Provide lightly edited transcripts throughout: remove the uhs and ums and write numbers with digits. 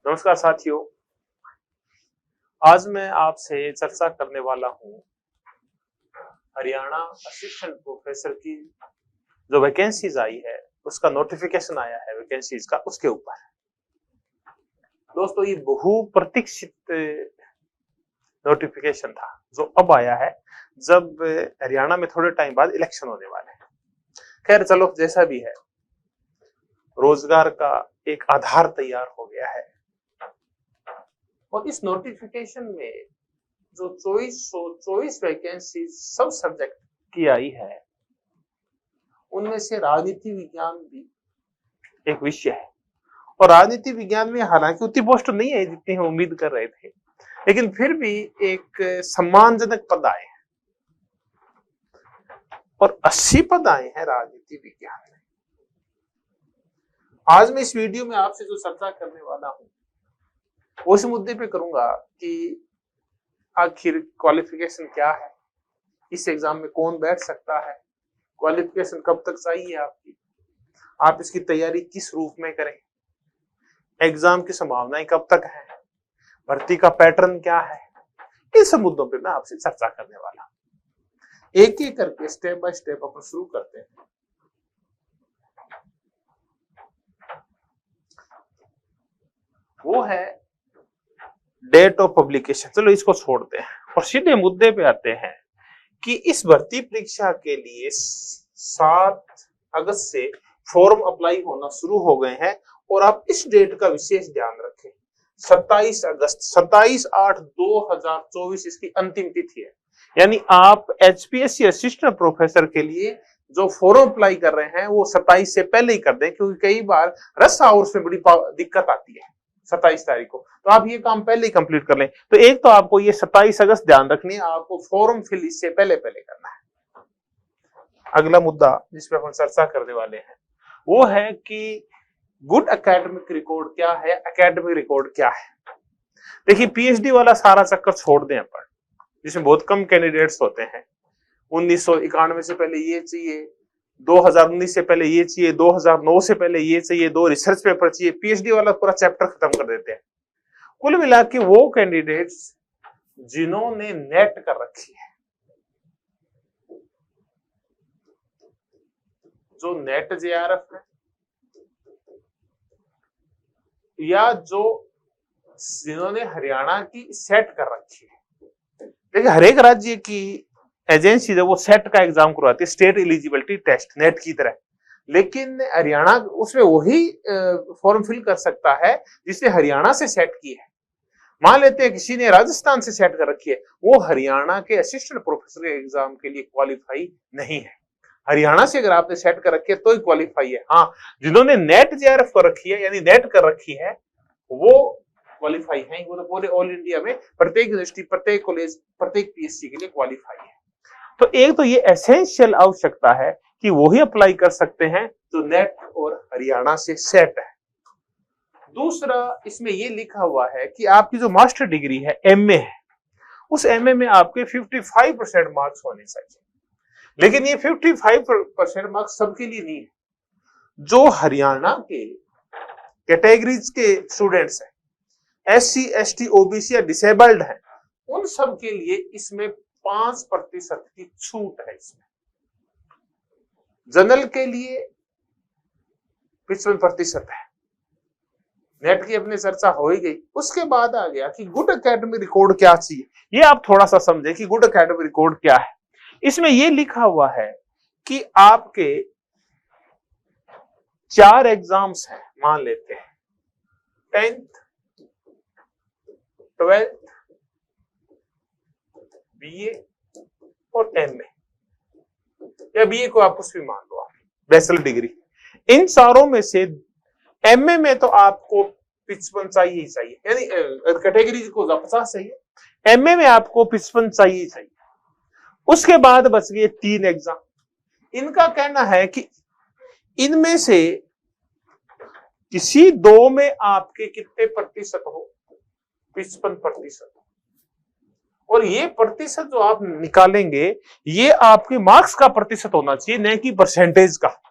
नमस्कार साथियों, आज मैं आपसे चर्चा करने वाला हूं हरियाणा असिस्टेंट प्रोफेसर की जो वैकेंसीज आई है, उसका नोटिफिकेशन आया है वैकेंसीज का, उसके ऊपर। दोस्तों, ये बहु प्रतीक्षित नोटिफिकेशन था जो अब आया है, जब हरियाणा में थोड़े टाइम बाद इलेक्शन होने वाले हैं। खैर चलो, जैसा भी है, रोजगार का एक आधार तैयार हो गया है। और इस नोटिफिकेशन में जो 2424 वैकेंसी सब सब्जेक्ट की आई है, उनमें से राजनीति विज्ञान भी एक विषय है। और राजनीति विज्ञान में हालांकि उतनी पोस्ट नहीं है जितनी हम उम्मीद कर रहे थे, लेकिन फिर भी एक सम्मानजनक पद आए हैं और 80 पद आए हैं राजनीति विज्ञान में। आज मैं इस वीडियो में आपसे जो चर्चा करने वाला हूं, उस मुद्दे पे करूंगा कि आखिर क्वालिफिकेशन क्या है, इस एग्जाम में कौन बैठ सकता है, क्वालिफिकेशन कब तक चाहिए आपकी, आप इसकी तैयारी किस रूप में करें, एग्जाम की संभावनाएं कब तक है, भर्ती का पैटर्न क्या है, इन सब मुद्दों पे मैं आपसे चर्चा करने वाला हूं। एक एक करके स्टेप बाय स्टेप अपन शुरू करते हैं। वो है डेट ऑफ पब्लिकेशन। चलो इसको छोड़ते हैं और सीधे मुद्दे पे आते हैं कि इस भर्ती परीक्षा के लिए 7 अगस्त से फॉर्म अप्लाई होना शुरू हो गए हैं। और आप इस डेट का विशेष ध्यान रखें, 27 अगस्त 27/8/2024 इसकी अंतिम तिथि है। यानी आप HPSC असिस्टेंट प्रोफेसर के लिए जो फॉर्म अप्लाई कर रहे हैं वो 27 से पहले ही कर दें, क्योंकि कई बार रश आवर्स में बड़ी दिक्कत आती है 27 तारीख को, तो आप ये काम पहले ही कंप्लीट कर लें। तो एक तो आपको ये 27 अगस्त ध्यान रखनी है, आपको फॉर्म फिल इससे पहले करना है। अगला मुद्दा जिस पर हम चर्चा करने वाले हैं वो है कि गुड एकेडमिक रिकॉर्ड क्या है, एकेडमिक रिकॉर्ड क्या है। देखिए, PhD वाला सारा चक्कर छोड़ दें अपन, जिसमें बहुत कम कैंडिडेट्स होते हैं। 1991 से पहले ये चाहिए, 2019 से पहले ये चाहिए, 2009 से पहले ये चाहिए, 2 रिसर्च पेपर चाहिए, PhD वाला पूरा चैप्टर खत्म कर देते हैं। कुल मिला के वो कैंडिडेट्स जिन्होंने नेट कर रखी है, जो नेट JRF है, या जिन्होंने हरियाणा की सेट कर रखी है। देखिए, हर एक राज्य की एजेंसी जो वो सेट का एग्जाम करवाती है, स्टेट एलिजिबिलिटी टेस्ट, नेट की तरह। लेकिन हरियाणा उसमें वही फॉर्म फिल कर सकता है जिसने हरियाणा से सेट की है। मान लेते हैं किसी ने राजस्थान से सेट कर रखी है, वो हरियाणा के असिस्टेंट प्रोफेसर के एग्जाम के लिए क्वालिफाई नहीं है। हरियाणा से अगर आपने सेट कर रखी है तो ही क्वालिफाई है। हाँ, जिन्होंने नेट JRF कर रखी है, यानी नेट कर रखी है, वो क्वालिफाई है। वो तो पूरे ऑल इंडिया में प्रत्येक यूनिवर्सिटी, प्रत्येक कॉलेज, प्रत्येक PSC के लिए क्वालिफाई है। तो एक तो ये एसेंशियल आवश्यकता है कि वही अप्लाई कर सकते हैं जो नेट और हरियाणा से सेट है। दूसरा, इसमें ये लिखा हुआ है कि आपकी जो मास्टर डिग्री है, MA है, उस MA में आपके 55% मार्क्स होने चाहिए। लेकिन ये 55% मार्क्स सबके लिए नहीं है। जो हरियाणा के कैटेगरीज के स्टूडेंट्स हैं, SC ST OBC या डिसेबल्ड हैं, उन सब के लिए इसमें 5% की छूट है। इसमें जनरल के लिए 55% है। नेट की अपनी चर्चा हो ही गई। उसके बाद आ गया कि गुड एकेडमिक रिकॉर्ड क्या चाहिए। ये आप थोड़ा सा समझे कि गुड एकेडमिक रिकॉर्ड क्या है। इसमें ये लिखा हुआ है कि आपके 4 एग्जाम्स हैं, मान लेते हैं 10th 12th BA और MA, या BA को आप कुछ भी मान लो, आप बैचलर डिग्री। इन चारों में से MA में तो आपको 55 चाहिए ही चाहिए, यानी कैटेगरी को 50 चाहिए, MA में आपको 55 चाहिए चाहिए। उसके बाद बच गए 3 एग्जाम। इनका कहना है कि इनमें से किसी 2 में आपके कितने प्रतिशत हो, 55%। और ये प्रतिशत जो आप निकालेंगे, ये आपके मार्क्स का प्रतिशत होना चाहिए, न कि परसेंटेज का।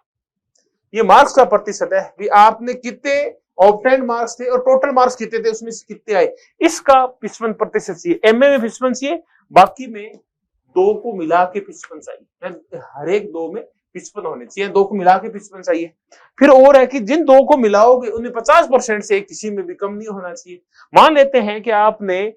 ये मार्क्स का प्रतिशत है कि आपने कितने ऑब्टेन्ड मार्क्स थे और टोटल मार्क्स कितने थे, उसमें से कितने आए, इसका 55% चाहिए। एमए में 55 चाहिए, बाकी में 2 को मिला के 55 चाहिए, हर एक 2 में 55 होने चाहिए, 2 को मिला के 55 चाहिए। फिर और है कि जिन 2 को मिलाओगे उन्हें 50% से किसी में भी कम नहीं होना चाहिए। मान लेते हैं कि आपने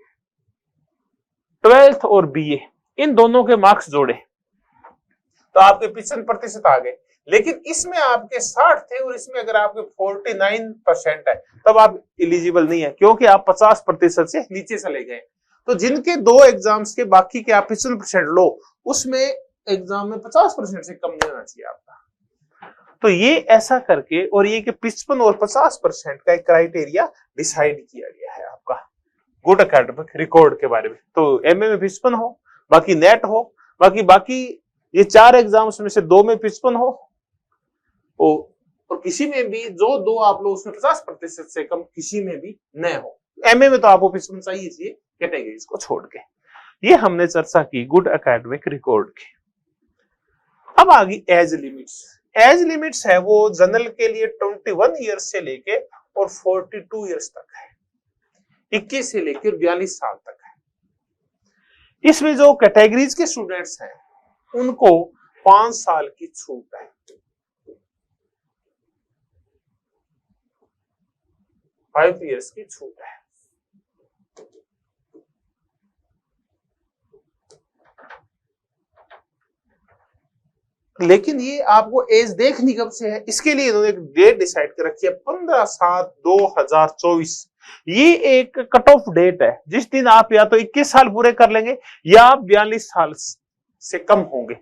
12th और बीए इन दोनों के मार्क्स जोड़े तो आपके 55% आ गए, लेकिन इसमें आपके 60 थे और इसमें अगर आपके 49% है तब आप एलिजिबल नहीं है, क्योंकि आप 50% से नीचे चले गए। तो जिनके 2 एग्जाम्स के बाकी के आप 55% लो, उसमें एग्जाम में 50% से कम नहीं होना चाहिए आपका। तो ये ऐसा करके और ये कि 55 और 50% का एक क्राइटेरिया डिसाइड किया गया है आपका गुड एकेडमिक रिकॉर्ड के बारे में। तो एमए में 55 हो, बाकी नेट हो, बाकी ये 4 एग्जाम्स में से 2 में 55 हो और किसी में भी जो 2 आप लोग उसमें 50% से कम किसी में भी न हो। एमए में तो आपको 55 चाहिए कैटेगरीज को छोड़ के। ये हमने चर्चा की गुड एकेडमिक रिकॉर्ड की। अब आ गई एज लिमिट्स। एज लिमिट्स है वो जनरल के लिए 21 ईयर्स से लेके और 42 ईयर्स तक है, 21 से लेकर 42 साल तक है। इसमें जो कैटेगरीज के स्टूडेंट्स हैं उनको 5 साल की छूट है। 5 ईयर्स की छूट है। लेकिन ये आपको एज देखनी कब से है, इसके लिए इन्होंने एक डेट डिसाइड कर रखी है 15/7/2024। ये एक कट ऑफ डेट है जिस दिन आप या तो 21 साल पूरे कर लेंगे या आप 42 साल से कम होंगे।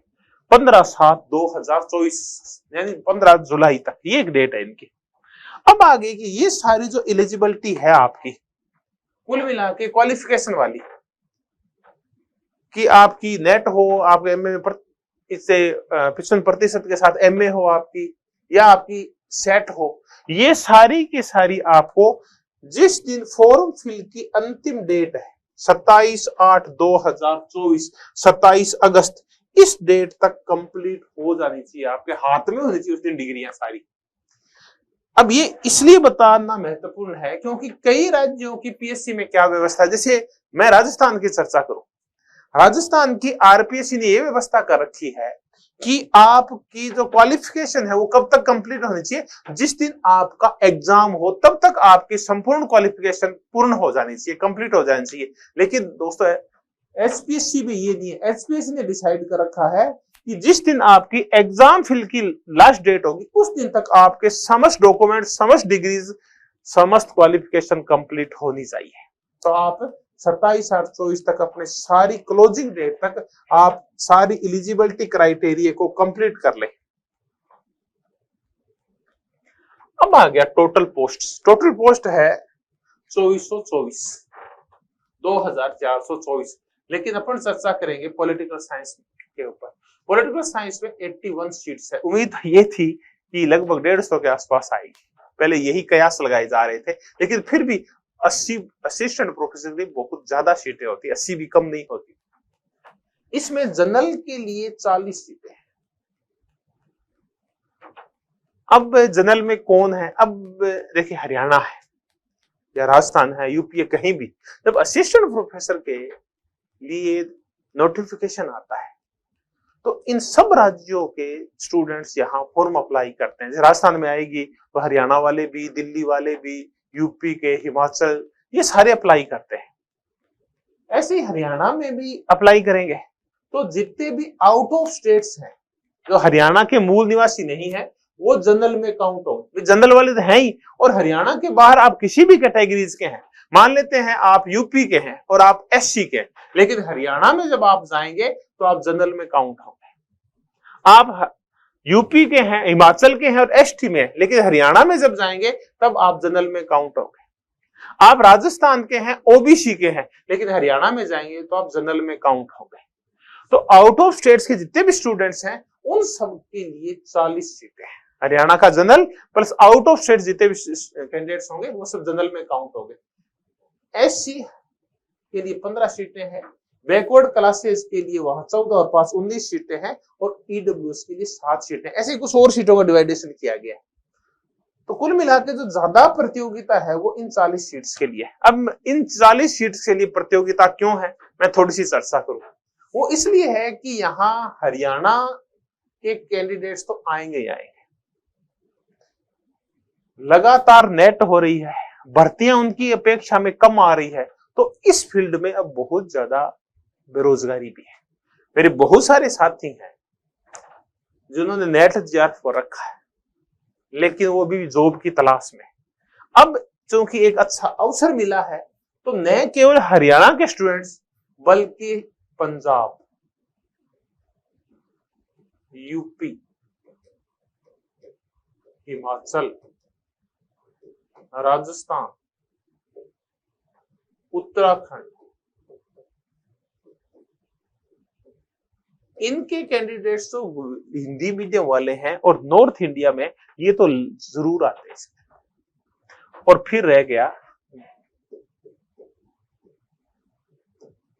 15/7/2024 यानी 15 जुलाई तक ये एक डेट है इनकी। अब आगे की ये सारी जो एलिजिबिलिटी है आपकी कुल मिला के क्वालिफिकेशन वाली कि आपकी नेट हो, आप एमए में इससे 55% के साथ एमए हो आपकी, या आपकी सेट हो, ये सारी की सारी आपको जिस दिन फॉर्म फिल की अंतिम डेट है 27/8/2024 27 अगस्त, इस डेट तक कंप्लीट हो जानी चाहिए, आपके हाथ में होनी चाहिए उस दिन डिग्रियां सारी। अब ये इसलिए बताना महत्वपूर्ण है क्योंकि कई राज्यों की पीएससी में क्या व्यवस्था है। जैसे मैं राजस्थान की चर्चा करूं, राजस्थान की आरपीएससी ने यह व्यवस्था कर रखी है कि आपकी जो क्वालिफिकेशन है वो कब तक कंप्लीट होनी चाहिए, जिस दिन आपका एग्जाम हो तब तक आपकी संपूर्ण क्वालिफिकेशन पूर्ण हो जानी चाहिए, कंप्लीट हो जानी चाहिए। लेकिन दोस्तों एचपीएससी में ये नहीं है। एचपीएससी ने डिसाइड कर रखा है कि जिस दिन आपकी एग्जाम फिल की लास्ट डेट होगी उस दिन तक आपके समस्त डॉक्यूमेंट, समस्त डिग्रीज, समस्त क्वालिफिकेशन कंप्लीट होनी चाहिए। तो आप 27/8/24 तक अपने सारी क्लोजिंग डेट तक आप सारी एलिजिबिलिटी क्राइटेरिया को कंप्लीट कर ले। अब आ गया टोटल पोस्ट। टोटल पोस्ट है 2424, 2424। लेकिन अपन चर्चा करेंगे पॉलिटिकल साइंस के ऊपर। पॉलिटिकल साइंस में 81 सीट्स है। उम्मीद ये थी कि लगभग 150 के आसपास आएगी, पहले यही कयास लगाए जा रहे थे, लेकिन फिर भी 80 असिस्टेंट प्रोफेसर की बहुत ज्यादा सीटें होती, 80 भी कम नहीं होती। इसमें जनरल के लिए 40 सीटें हैं। अब जनरल में कौन है, अब देखिए हरियाणा है या राजस्थान है, यूपी है, कहीं भी जब असिस्टेंट प्रोफेसर के लिए नोटिफिकेशन आता है तो इन सब राज्यों के स्टूडेंट्स यहाँ फॉर्म अप्लाई करते हैं। जैसे राजस्थान में आएगी तो हरियाणा वाले भी, दिल्ली वाले भी, यूपी के, हिमाचल, ये सारे अप्लाई करते हैं। ऐसे ही हरियाणा में भी अप्लाई करेंगे तो जितने भी आउट ऑफ स्टेट्स हैं जो हरियाणा के मूल निवासी नहीं है वो जनरल में काउंट होंगे। जनरल वाले तो हैं ही, और हरियाणा के बाहर आप किसी भी कैटेगरीज के हैं, मान लेते हैं आप यूपी के हैं और आप एससी के हैं, लेकिन हरियाणा में जब आप जाएंगे तो आप जनरल में काउंट होंगे। आप यूपी के हैं, हिमाचल के हैं और एसटी में, लेकिन हरियाणा में जब जाएंगे तब आप जनरल में काउंट होंगे। आप राजस्थान के हैं, ओबीसी के हैं, लेकिन हरियाणा में जाएंगे तो आप जनरल में काउंट होंगे। तो आउट ऑफ स्टेट्स के जितने भी स्टूडेंट्स हैं उन सब के लिए 40 सीटें हैं। हरियाणा का general plus out of state जितने भी कैंडिडेट्स होंगे वो सब जनरल में काउंट होंगे। एससी के लिए 15 सीटें हैं, बैकवर्ड क्लासेस के लिए वहां 14 और 5 19 सीटें हैं, और ईडब्ल्यूएस के लिए 7 सीटें। ऐसे कुछ और सीटों का डिवाइडेशन किया गया है। तो कुल मिला के जो ज्यादा प्रतियोगिता है वो इन 40 सीट्स के लिए है। अब इन 40 सीट्स के लिए प्रतियोगिता क्यों है, मैं थोड़ी सी चर्चा करूं। वो इसलिए है कि यहाँ हरियाणा के कैंडिडेट्स तो आएंगे ही आएंगे, लगातार नेट हो रही है, भर्तियां उनकी अपेक्षा में कम आ रही है, तो इस फील्ड में अब बहुत ज्यादा बेरोजगारी भी है। मेरे बहुत सारे साथी हैं जिन्होंने नेट जीआरएफ पर रखा है, लेकिन वो भी जॉब की तलाश में। अब चूंकि एक अच्छा अवसर मिला है, तो न केवल हरियाणा के स्टूडेंट्स बल्कि पंजाब, यूपी, हिमाचल, राजस्थान, उत्तराखंड, इनके कैंडिडेट्स तो हिंदी मीडियम वाले हैं और नॉर्थ इंडिया में ये तो जरूर आते हैं। और फिर रह गया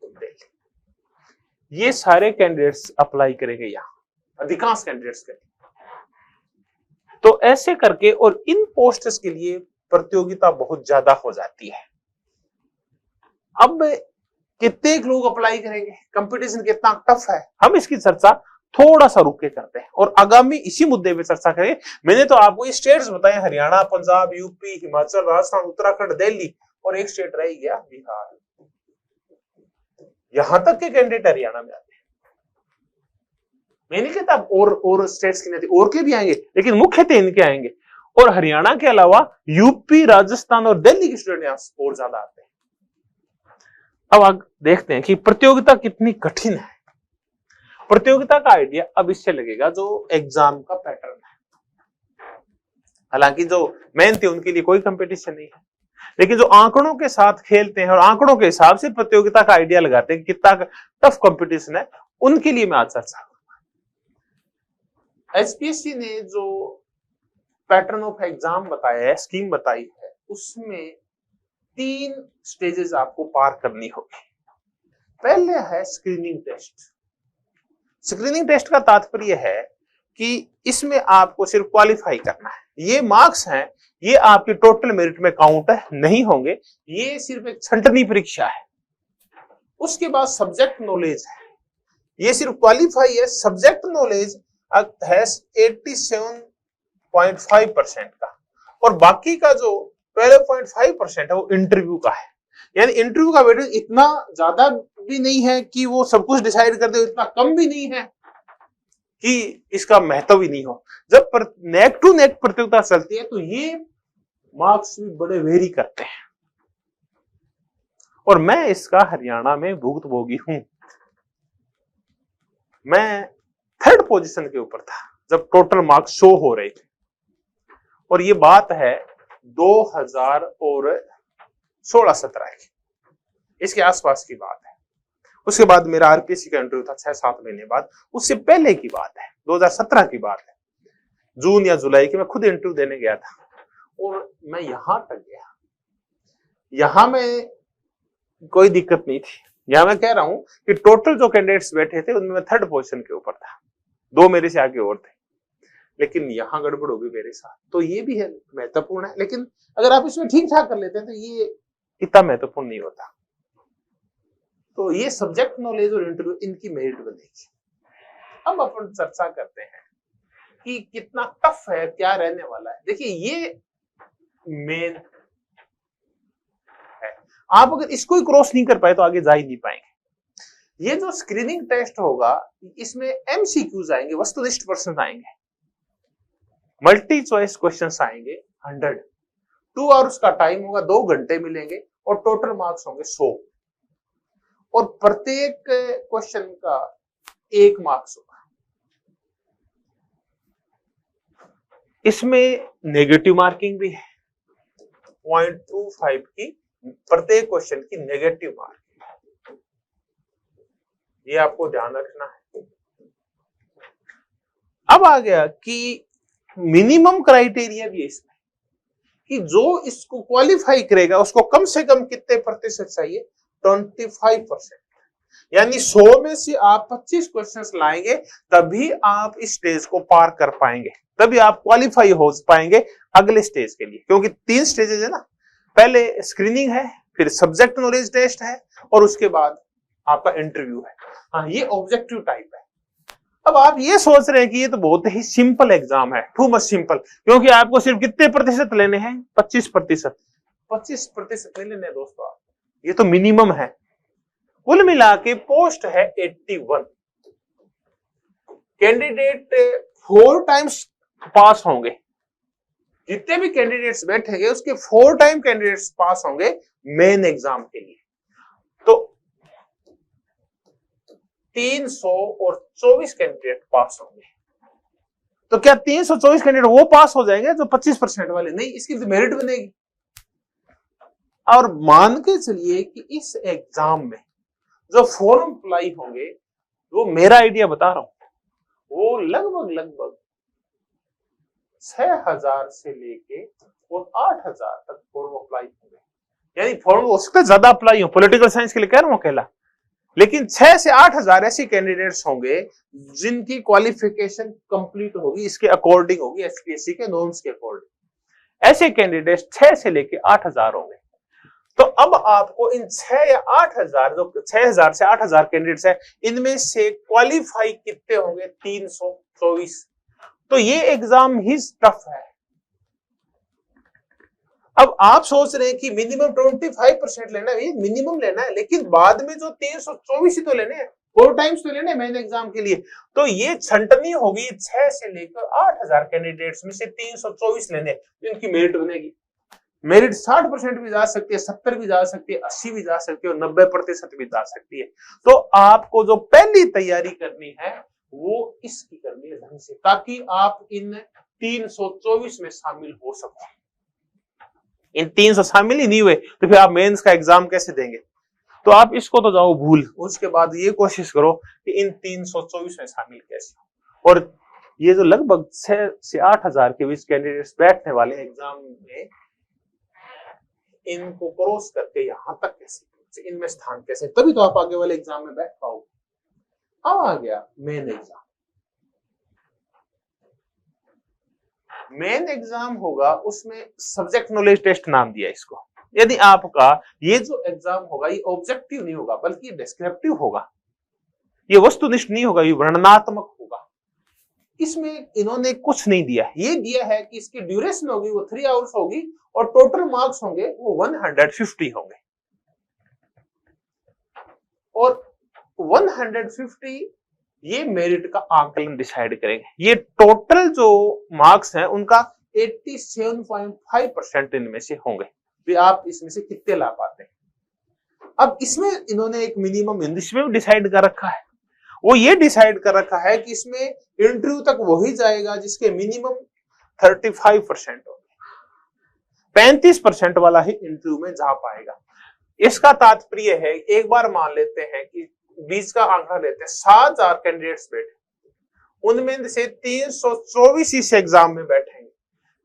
दिल्ली। ये सारे कैंडिडेट्स अप्लाई करेंगे यहां, अधिकांश कैंडिडेट्स करेंगे। तो ऐसे करके और इन पोस्ट्स के लिए प्रतियोगिता बहुत ज्यादा हो जाती है। अब कितने लोग अप्लाई करेंगे, कंपटीशन कितना टफ है, हम इसकी चर्चा थोड़ा सा रुक के करते हैं और आगामी इसी मुद्दे पे चर्चा करेंगे। मैंने तो आपको ये स्टेट्स बताए, हरियाणा, पंजाब, यूपी, हिमाचल, राजस्थान, उत्तराखंड, दिल्ली, और एक स्टेट रह गया बिहार। यहां तक के कैंडिडेट हरियाणा में आते हैं। मैं नहीं कहता और स्टेट्स की नहीं, और के भी आएंगे, लेकिन मुख्यतः इनके आएंगे। और हरियाणा के अलावा यूपी, राजस्थान और दिल्ली के स्टूडेंट यहां और ज्यादा आते हैं। अब देखते हैं कि प्रतियोगिता कितनी कठिन है। प्रतियोगिता का आइडिया अब इससे लगेगा जो एग्जाम का पैटर्न है। हालांकि जो मेहनती उनके लिए कोई कंपटीशन नहीं है, लेकिन जो आंकड़ों के साथ खेलते हैं और आंकड़ों के हिसाब से प्रतियोगिता का आइडिया लगाते हैं कि कितना टफ कंपटीशन है, उनके लिए मैं आज चर्चा करूंगा। एचपीएससी ने जो पैटर्न ऑफ एग्जाम बताया है, स्कीम बताई है, उसमें 3 स्टेजेस आपको पार करनी होगी। पहले है स्क्रीनिंग टेस्ट। स्क्रीनिंग टेस्ट का तात्पर्य है कि इसमें आपको सिर्फ क्वालिफाई करना है। ये मार्क्स हैं, ये आपकी टोटल मेरिट में काउंट नहीं होंगे, ये सिर्फ एक छंटनी परीक्षा है। उसके बाद सब्जेक्ट नॉलेज है, ये सिर्फ क्वालिफाई है। सब्जेक्ट नॉलेज है 87.5% का, और बाकी का जो 12.5% है वो इंटरव्यू का है। यानी इंटरव्यू का वेटेज इतना ज्यादा भी नहीं है कि वो सब कुछ डिसाइड कर दे, इतना कम भी नहीं है कि इसका महत्व ही नहीं हो। जब नेक टू नेक प्रतियोगिता चलती है तो ये मार्क्स भी बड़े वेरी करते हैं, और मैं इसका हरियाणा में भुक्तभोगी हूं। मैं 3rd पोजीशन के ऊपर था जब टोटल मार्क्स शो हो रहे थे, और ये बात है 2016-17 की, इसके आसपास की बात है। उसके बाद मेरा आरपीएससी का इंटरव्यू था 6-7 महीने बाद, उससे पहले की बात है, 2017 की बात है, जून या जुलाई की। मैं खुद इंटरव्यू देने गया था और मैं यहां तक गया। यहां में कोई दिक्कत नहीं थी। यहां मैं कह रहा हूं कि टोटल जो कैंडिडेट्स बैठे थे उनमें मैं 3rd पोजीशन के ऊपर था, 2 मेरे से आगे और थे, लेकिन यहां गड़बड़ होगी मेरे साथ। तो ये भी है, महत्वपूर्ण है, लेकिन अगर आप इसमें ठीक ठाक कर लेते हैं तो ये इतना महत्वपूर्ण नहीं होता। तो ये सब्जेक्ट नॉलेज और इंटरव्यू, इनकी मेरिट बनेगी। अब अपन चर्चा करते हैं कि कितना टफ है, क्या रहने वाला है। देखिए, ये मेन है। आप अगर इसको ही क्रॉस नहीं कर पाए तो आगे जा ही नहीं पाएंगे। ये जो स्क्रीनिंग टेस्ट होगा, इसमें एमसीक्यूज आएंगे, वस्तुनिष्ठ प्रश्न आएंगे, मल्टी चॉइस क्वेश्चंस आएंगे 100। 2 आवर्स का टाइम होगा, 2 घंटे मिलेंगे, और टोटल मार्क्स होंगे 100, और प्रत्येक क्वेश्चन का 1 मार्क्स होगा। इसमें नेगेटिव मार्किंग भी है, 0.25 की प्रत्येक क्वेश्चन की नेगेटिव मार्किंग, ये आपको ध्यान रखना है। अब आ गया कि मिनिमम क्राइटेरिया भी है इसमें, कि जो इसको क्वालिफाई करेगा उसको कम से कम कितने प्रतिशत चाहिए, 25%। यानी 100 में से आप 25 क्वेश्चंस लाएंगे तभी आप इस स्टेज को पार कर पाएंगे, तभी आप क्वालिफाई हो पाएंगे अगले स्टेज के लिए। क्योंकि 3 स्टेजेस है ना, पहले स्क्रीनिंग है, फिर सब्जेक्ट नॉलेज टेस्ट है और उसके बाद आपका इंटरव्यू है। हाँ, ये ऑब्जेक्टिव टाइप है। अब आप ये सोच रहे हैं कि ये तो बहुत ही सिंपल एग्जाम है, टू मच सिंपल, क्योंकि आपको सिर्फ कितने प्रतिशत लेने हैं? 25%। 25% नहीं लेने दोस्तों आप, ये तो मिनिमम है। कुल मिला के पोस्ट है 81। कैंडिडेट 4 टाइम्स पास होंगे, जितने भी कैंडिडेट्स बैठेंगे उसके 4 टाइम कैंडिडेट्स पास होंगे मेन एग्जाम के लिए। तो 324 कैंडिडेट पास होंगे। तो क्या 324 कैंडिडेट वो पास हो जाएंगे जो 25% वाले? नहीं, इसकी तो मेरिट बनेगी। और मान के चलिए कि इस एग्जाम में जो फॉर्म अप्लाई होंगे, वो मेरा आइडिया बता रहा हूं, वो लगभग 6000 से लेके और 8000 तक फॉर्म अप्लाई होंगे। यानी फॉर्म हो सकता है ज्यादा अप्लाई हो, पॉलिटिकल साइंस के लिए कह रहा हूं अकेला, लेकिन 6 से 8000 ऐसी कैंडिडेट्स होंगे जिनकी क्वालिफिकेशन कंप्लीट होगी, इसके अकॉर्डिंग होगी, एचपीएससी के नॉर्म्स के अकॉर्डिंग। ऐसे कैंडिडेट्स 6 से लेके 8000 होंगे। तो अब आपको इन 6 या 8000, जो 6000 से 8000 कैंडिडेट्स है, इनमें से क्वालिफाई कितने होंगे? 324। तो ये एग्जाम ही टफ है। अब आप सोच रहे हैं कि मिनिमम 25% लेना है, मिनिमम लेना है, लेकिन बाद में जो 324 ही तो लेने हैं, 4 टाइम्स तो लेने हैं मेन एग्जाम के लिए। तो ये छंटनी होगी 6 से लेकर 8000 कैंडिडेट्स में से 324 लेने, तो इनकी मेरिट बनेगी। मेरिट 60% भी जा सकती है, 70 भी जा सकती है, 80 भी जा सकती है और 90% भी जा सकती है। तो आपको जो पहली तैयारी करनी है वो इसकी करनी है ढंग से, ताकि आप इन 324 में शामिल हो सको। इन 300 शामिल ही नहीं हुए तो फिर आप मेंस का एग्जाम कैसे देंगे? तो आप इसको तो जाओ भूल, उसके बाद ये कोशिश करो कि इन 324 में शामिल कैसे हो। और ये जो लगभग 6 से 8000 के बीच कैंडिडेट्स बैठने वाले एग्जाम में, इनको क्रॉस करके यहां तक कैसे, इनमें स्थान कैसे, तभी तो आप आगे वाले एग्जाम में बैठ पाओगे। अब आ गया मेन एग्जाम। मेन एग्जाम होगा, उसमें सब्जेक्ट नॉलेज टेस्ट नाम दिया इसको। यदि आपका ये जो एग्जाम होगा ये ऑब्जेक्टिव नहीं होगा, बल्कि डिस्क्रिप्टिव होगा, ये वस्तुनिष्ठ नहीं होगा, ये वर्णनात्मक होगा। इसमें इन्होंने कुछ नहीं दिया, ये दिया है कि इसकी ड्यूरेशन होगी वो 3 आवर्स होगी और टोटल मार्क्स होंगे वो 150 होंगे। और 150 ये मेरिट का आंकलन डिसाइड करेंगे। ये टोटल जो मार्क्स हैं उनका 87.5% इनमें से होंगे, भी आप इसमें से कितने ला पाते हैं। अब इसमें इन्होंने एक मिनिमम इसमें डिसाइड कर रखा है, वो ये डिसाइड कर रखा है कि इसमें इंटरव्यू तक वही जाएगा जिसके मिनिमम 35% होंगे, 35% वाला ही इंटरव्यू में जा पाएगा। इसका तात्पर्य है, एक बार मान लेते हैं कि बीच का आंकड़ा लेते हैं, 7000 कैंडिडेट्स बैठे, उनमें से 324 इस एग्जाम में बैठेंगे,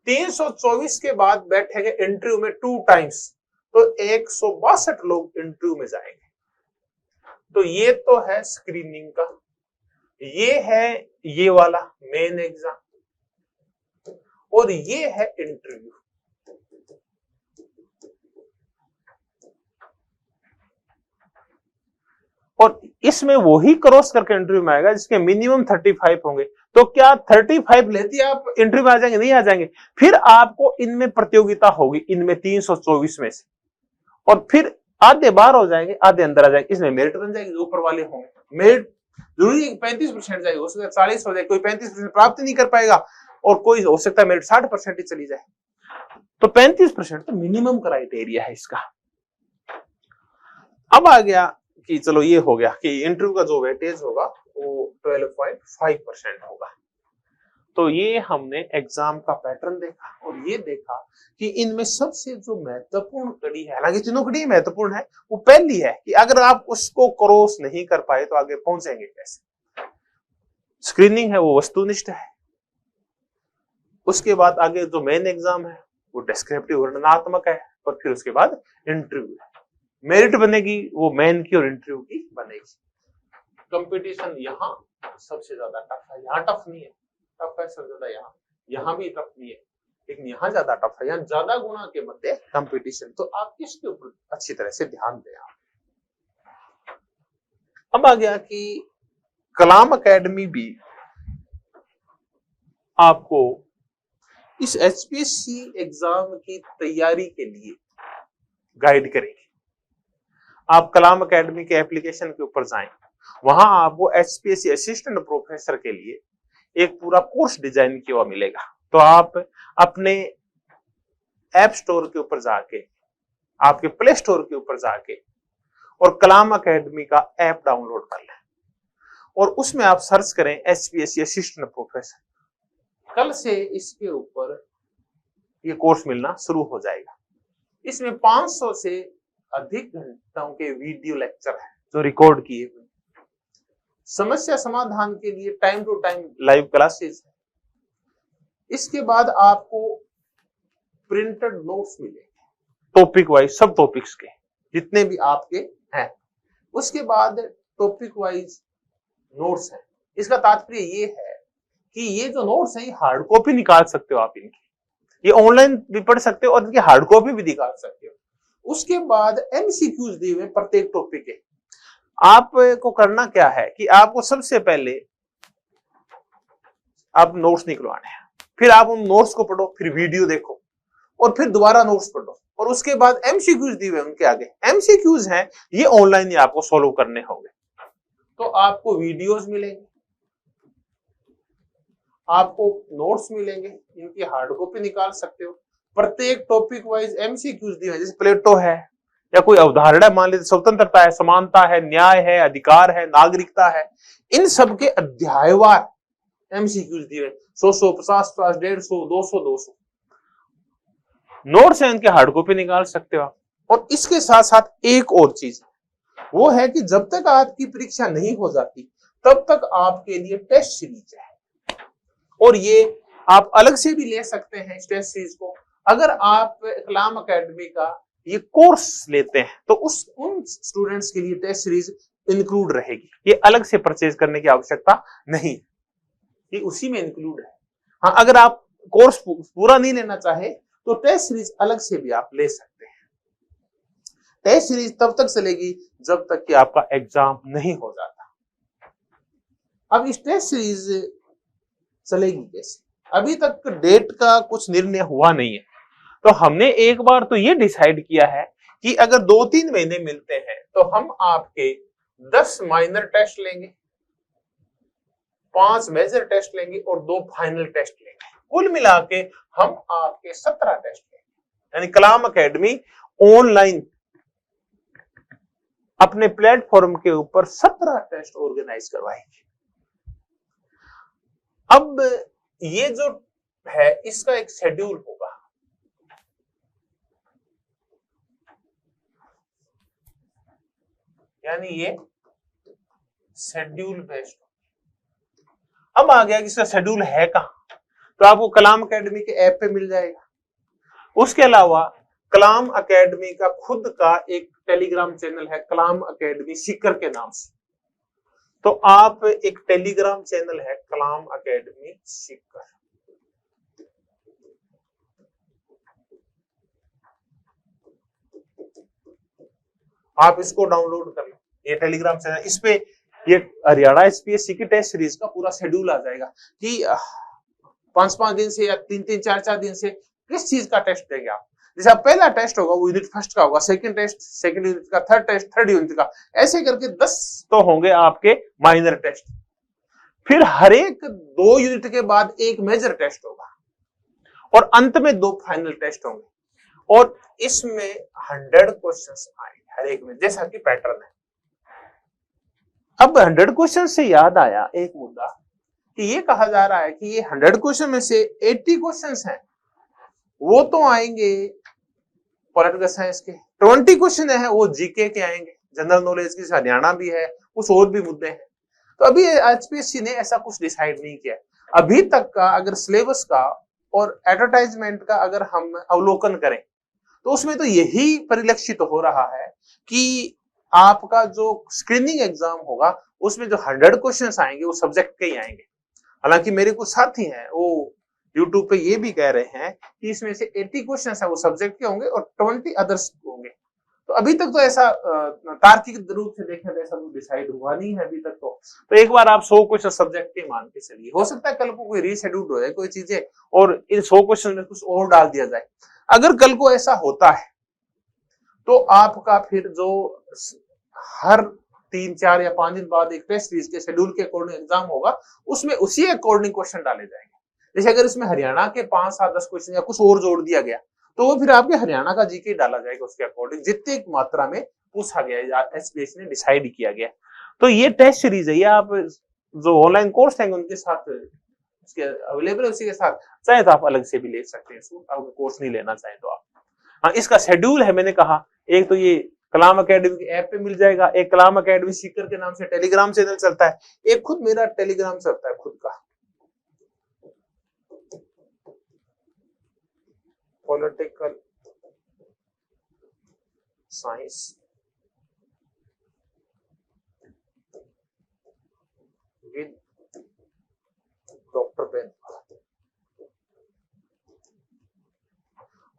324 के बाद बैठेंगे इंटरव्यू में 2 टाइम्स, तो 162 लोग इंटरव्यू में जाएंगे। तो ये तो है स्क्रीनिंग का, ये है ये वाला मेन एग्जाम, और ये है इंटरव्यू। और इसमें वही क्रॉस करके इंटरव्यू में आएगा जिसके मिनिमम 35 होंगे। तो क्या 35 लेती आप इंटरव्यू में आ जाएंगे? नहीं आ जाएंगे। फिर आपको इनमें प्रतियोगिता होगी, इनमें 324 में से, और फिर आधे बाहर हो जाएंगे, आधे अंदर आ जाएंगे। इसमें मेरिट बन जाएगी, जो ऊपर वाले होंगे। मेरिट जरूरी है 35% जाएगी, हो सकता है 40 हो जाए, कोई 35% प्राप्त नहीं कर पाएगा और कोई हो सकता है मेरिट 60% ही चली जाए। तो 35% तो मिनिमम क्राइटेरिया है इसका। अब आ गया कि चलो ये हो गया कि इंटरव्यू का जो वेटेज होगा वो 12.5% होगा। तो ये हमने एग्जाम का पैटर्न देखा और ये देखा कि इनमें सबसे जो महत्वपूर्ण कड़ी है, हालांकि तीनों कड़ी महत्वपूर्ण है, वो पहली है कि अगर आप उसको क्रॉस नहीं कर पाए तो आगे पहुंचेंगे कैसे। स्क्रीनिंग है वो वस्तुनिष्ठ है, उसके बाद आगे जो मेन एग्जाम है वो डिस्क्रिप्टिव वर्णनात्मक है, और फिर उसके बाद इंटरव्यू है। मेरिट बनेगी वो मेन की और इंटरव्यू की बनेगी। कंपटीशन यहाँ सबसे ज्यादा टफ है, यहाँ टफ नहीं है, टफ है सबसे ज्यादा यहाँ, यहाँ भी टफ नहीं है, लेकिन यहाँ ज्यादा टफ है, यहाँ ज्यादा गुना के मध्य कंपटीशन। तो आप इसके ऊपर अच्छी तरह से ध्यान दें। आप अब आ गया कि कलाम एकेडमी भी आपको इस एचपीएससी एग्जाम की तैयारी के लिए गाइड करेगी। आप कलाम एकेडमी के एप्लीकेशन के ऊपर जाएं, वहां आपको एचपीएससी असिस्टेंट प्रोफेसर के लिए एक पूरा कोर्स डिजाइन किया हुआ मिलेगा। तो आप अपने ऐप स्टोर के ऊपर जाके, आपके प्ले स्टोर के ऊपर जाके और कलाम एकेडमी का ऐप डाउनलोड कर लें और उसमें आप सर्च करें एचपीएससी असिस्टेंट प्रोफेसर। कल से इसके ऊपर ये कोर्स मिलना शुरू हो जाएगा। इसमें 500 से अधिक घंटों के वीडियो लेक्चर हैं जो रिकॉर्ड किए हुए, समस्या समाधान के लिए time to time live classes है। इसके बाद आपको प्रिंटेड नोट्स मिलेंगे टॉपिक वाइज, सब टॉपिक्स के जितने भी आपके हैं। उसके बाद टॉपिक वाइज नोट्स हैं। इसका तात्पर्य ये है कि ये जो नोट्स हैं ये हार्ड कॉपी निकाल सकते हो आप इनकी, ये ऑनलाइन भी पढ़ सकते हो और इनकी हार्ड कॉपी भी निकाल सकते हो। उसके बाद एमसीक्यूज दिए हुए प्रत्येक टॉपिक के। आपको करना क्या है कि आपको सबसे पहले आप नोट्स निकलवाने हैं, फिर आप उन नोट्स को पढ़ो, फिर वीडियो देखो और फिर दोबारा नोट्स पढ़ो और उसके बाद एमसीक्यूज दिए हुए उनके आगे। एमसीक्यूज हैं ये ऑनलाइन ही आपको सॉल्व करने होंगे। तो आपको वीडियोस मिलेंगे, आपको नोट्स मिलेंगे, इनकी हार्ड कॉपी निकाल सकते हो। प्रत्येक टॉपिक वाइज एमसीक्यूज दिए हैं, जैसे प्लेटो है या कोई अवधारणा मान लीजिए, स्वतंत्रता है, समानता है, न्याय है, अधिकार है, नागरिकता है, इन सब के अध्यायवार एमसीक्यूज दिए हैं। 100, 50, 150, 200, 200 नोट्स है, इनके हार्ड कॉपी निकाल सकते हो आप। और इसके साथ साथ एक और चीज वो है कि जब तक आपकी परीक्षा नहीं हो जाती तब तक आपके लिए टेस्ट सीरीज है, और ये आप अलग से भी ले सकते हैं इस टेस्ट सीरीज को। अगर आप कलाम एकेडमी का ये कोर्स लेते हैं तो उन स्टूडेंट्स के लिए टेस्ट सीरीज इंक्लूड रहेगी, ये अलग से परचेज करने की आवश्यकता नहीं, ये उसी में इंक्लूड है। हाँ, अगर आप कोर्स पूरा नहीं लेना चाहे तो टेस्ट सीरीज अलग से भी आप ले सकते हैं। टेस्ट सीरीज तब तक चलेगी जब तक कि आपका एग्जाम नहीं हो जाता। अब इस टेस्ट सीरीज चलेगी कैसे? अभी तक डेट का कुछ निर्णय हुआ नहीं है, तो हमने एक बार तो ये डिसाइड किया है कि अगर 2-3 महीने मिलते हैं तो हम आपके 10 माइनर टेस्ट लेंगे, 5 मेजर टेस्ट लेंगे और 2 फाइनल टेस्ट लेंगे। कुल मिला के हम आपके 17 टेस्ट लेंगे। यानी कलाम एकेडमी ऑनलाइन अपने प्लेटफॉर्म के ऊपर 17 टेस्ट ऑर्गेनाइज करवाएगी। अब ये जो है इसका एक शेड्यूल होगा, यानी ये शेड्यूल बेस्ड। अब आ गया कि इसका शेड्यूल है कहां, तो आपको कलाम एकेडमी के ऐप पे मिल जाएगा। उसके अलावा कलाम एकेडमी का खुद का एक टेलीग्राम चैनल है, कलाम एकेडमी सीकर के नाम से। तो आप एक टेलीग्राम चैनल है कलाम एकेडमी सीकर, आप इसको डाउनलोड कर लो, ये टेलीग्राम चैनल। इस पे ये हरियाणा एचपीएससी की टेस्ट सीरीज का पूरा शेड्यूल आ जाएगा कि 5-5 दिन से या 3-3, 4-4 दिन से किस चीज का टेस्ट देंगे आप। जैसे पहला टेस्ट होगा वो यूनिट फर्स्ट का होगा, सेकंड टेस्ट सेकंड यूनिट का, थर्ड टेस्ट थर्ड यूनिट का, ऐसे करके 10 तो होंगे आपके माइनर टेस्ट। फिर हर एक 2 यूनिट के बाद एक मेजर टेस्ट होगा और अंत में 2 फाइनल टेस्ट होंगे, और इसमें 100 क्वेश्चंस आएंगे हर एक में, जैसा कि पैटर्न है। अब 100 क्वेश्चन से याद आया एक मुद्दा कि ये कहा जा रहा है कि ये 100 क्वेश्चन में से 80 क्वेश्चंस हैं वो तो आएंगे पॉलिटिकल साइंस के, 20 क्वेश्चन है वो जीके के आएंगे, जनरल नॉलेज की, हरियाणा भी है, कुछ और भी मुद्दे हैं। तो अभी एचपीएससी ने ऐसा कुछ डिसाइड नहीं किया अभी तक का। अगर सिलेबस का और एडवर्टाइजमेंट का अगर हम अवलोकन करें तो उसमें तो यही परिलक्षित हो रहा है कि आपका जो स्क्रीनिंग एग्जाम होगा उसमें जो 100 क्वेश्चंस आएंगे वो सब्जेक्ट के ही आएंगे। हालांकि मेरे कुछ साथी हैं वो यूट्यूब पे ये भी कह रहे हैं कि इसमें से 80 क्वेश्चंस है वो सब्जेक्ट के होंगे और 20 अदर्स होंगे। तो अभी तक तो ऐसा तार्किक रूप से देखें तो ऐसा डिसाइड हुआ नहीं है अभी तक। तो एक बार आप 100 क्वेश्चन सब्जेक्ट के मान के चलिए, हो सकता है कल को कोई रीशेड्यूल हो जाए कोई चीजें और इन 100 क्वेश्चन में कुछ और डाल दिया जाए। अगर कल को ऐसा होता है तो आपका फिर जो हर 3, 4 या 5 दिन बाद एक टेस्ट सीरीज के शेड्यूल के अकॉर्डिंग एग्जाम होगा उसमें उसी अकॉर्डिंग क्वेश्चन डाले जाएंगे। जैसे अगर इसमें हरियाणा के 5, 7, 10 क्वेश्चन या कुछ और जोड़ दिया गया तो वो फिर आपके हरियाणा का जीके डाला जाएगा उसके अकॉर्डिंग जितनी मात्रा में पूछा गया एसपीएस ने डिसाइड किया गया। तो ये टेस्ट सीरीज है, ये आप जो ऑनलाइन कोर्स है उनके साथ उसके अवेलेबल है, उसी के साथ चाहे तो आप अलग से भी ले सकते हैं इसको, आप कोर्स नहीं लेना चाहें तो आप। हाँ, इसका शेड्यूल है मैंने कहा, एक तो ये कलाम एकेडमी की ऐप पे मिल जाएगा, एक कलाम एकेडमी सीकर के नाम से टेलीग्राम चैनल चलता है, एक खुद मेरा टेलीग्राम चलता है खुद का, political science with doctor Ben.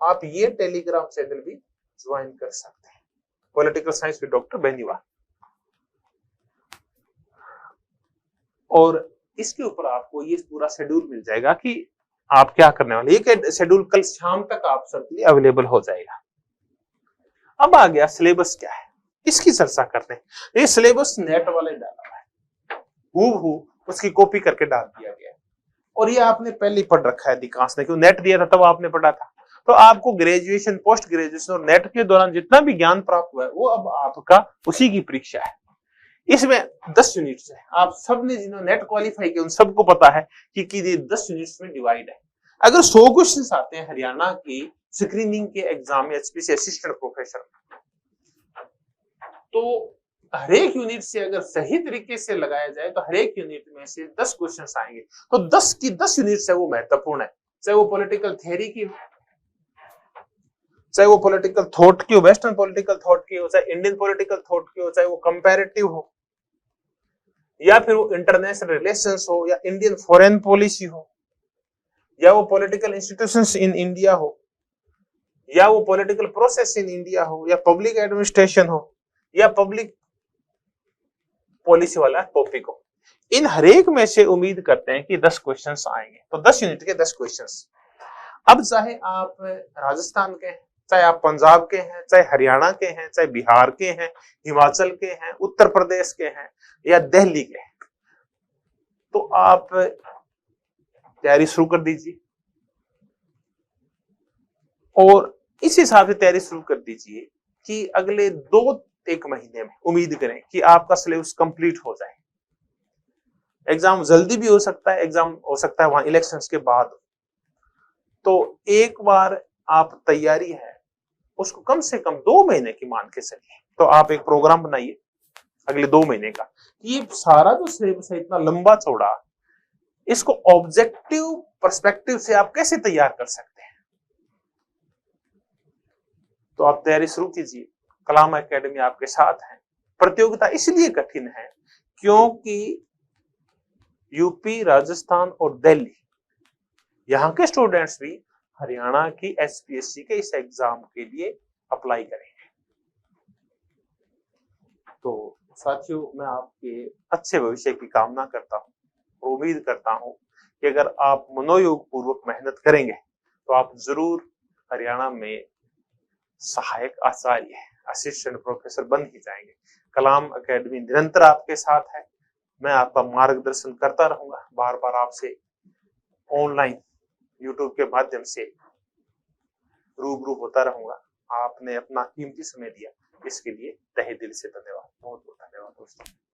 आप ये टेलीग्राम चैनल भी ज्वाइन कर सकते हैं, political science with doctor Beniwal. और इसके ऊपर आपको ये पूरा शेड्यूल मिल जाएगा कि आप क्या करने वाले, ये शेड्यूल कल शाम तक आप सबके लिए अवेलेबल हो जाएगा। अब आ गया सिलेबस क्या है, इसकी चर्चा करते हैं। ये सिलेबस नेट वाले डाला है, हूबहू उसकी कॉपी करके डाल दिया गया और ये आपने पहले पढ़ रखा है अधिकांश ने, क्यों नेट दिया था तब आपने पढ़ा था। तो आपको ग्रेजुएशन, पोस्ट ग्रेजुएशन और नेट के दौरान जितना भी ज्ञान प्राप्त हुआ है वो अब आपका उसी की परीक्षा है। इसमें 10 यूनिट्स है, आप सबने जिन्होंने नेट क्वालिफाई किया उन सबको पता है कि ये 10 यूनिट्स में डिवाइड है। अगर 100 क्वेश्चन आते हैं हरियाणा की स्क्रीनिंग के एग्जाम में एचपीसी असिस्टेंट प्रोफेसर, तो हर एक यूनिट से अगर सही तरीके से लगाया जाए तो हर एक यूनिट में से 10 क्वेश्चंस आएंगे। तो 10 की 10 यूनिट्स है वो महत्वपूर्ण है, चाहे वो पॉलिटिकल थ्योरी की हो, चाहे वो पॉलिटिकल थॉट की हो, वेस्टर्न पॉलिटिकल थॉट की हो, चाहे इंडियन पॉलिटिकल थॉट की हो, चाहे वो कंपैरेटिव हो या फिर वो इंटरनेशनल रिलेशंस हो या इंडियन फॉरेन पॉलिसी हो या वो पॉलिटिकल इंस्टीट्यूशंस इन इंडिया हो या वो पॉलिटिकल प्रोसेस इन इंडिया हो या पब्लिक एडमिनिस्ट्रेशन हो या पब्लिक पॉलिसी वाला टॉपिक हो, इन हर एक में से उम्मीद करते हैं कि 10 क्वेश्चंस आएंगे। तो 10 यूनिट के 10 क्वेश्चंस। अब चाहे आप राजस्थान के हैं, चाहे आप पंजाब के हैं, चाहे हरियाणा के हैं, चाहे बिहार के हैं, हिमाचल के हैं, उत्तर प्रदेश के हैं या दिल्ली के हैं, तो आप तैयारी शुरू कर दीजिए और इस हिसाब से तैयारी शुरू कर दीजिए कि अगले 2-1 महीने में उम्मीद करें कि आपका सिलेबस कंप्लीट हो जाए। एग्जाम जल्दी भी हो सकता है, एग्जाम हो सकता है वहां इलेक्शंस के बाद। तो एक बार आप तैयारी है उसको कम से कम 2 महीने की मान के चलिए, तो आप एक प्रोग्राम बनाइए अगले 2 महीने का। ये सारा जो सिलेबस है इतना लंबा चौड़ा, इसको ऑब्जेक्टिव पर्सपेक्टिव से आप कैसे तैयार कर सकते हैं, तो आप तैयारी शुरू कीजिए। कलाम एकेडमी आपके साथ है। प्रतियोगिता इसलिए कठिन है क्योंकि यूपी, राजस्थान और दिल्ली यहाँ के स्टूडेंट्स भी हरियाणा की एसपीएससी के इस एग्जाम के लिए अप्लाई करेंगे। तो साथियों, मैं आपके अच्छे भविष्य की कामना करता हूँ और उम्मीद करता हूँ कि अगर आप मनोयोग पूर्वक मेहनत करेंगे तो आप जरूर हरियाणा में सहायक आचार्य, असिस्टेंट प्रोफेसर बन ही जाएंगे। कलाम एकेडमी निरंतर आपके साथ है, मैं आपका मार्गदर्शन करता रहूंगा, बार बार आपसे ऑनलाइन यूट्यूब के माध्यम से रूबरू होता रहूंगा। आपने अपना कीमती समय दिया, इसके लिए तहे दिल से धन्यवाद, बहुत बहुत धन्यवाद दोस्तों।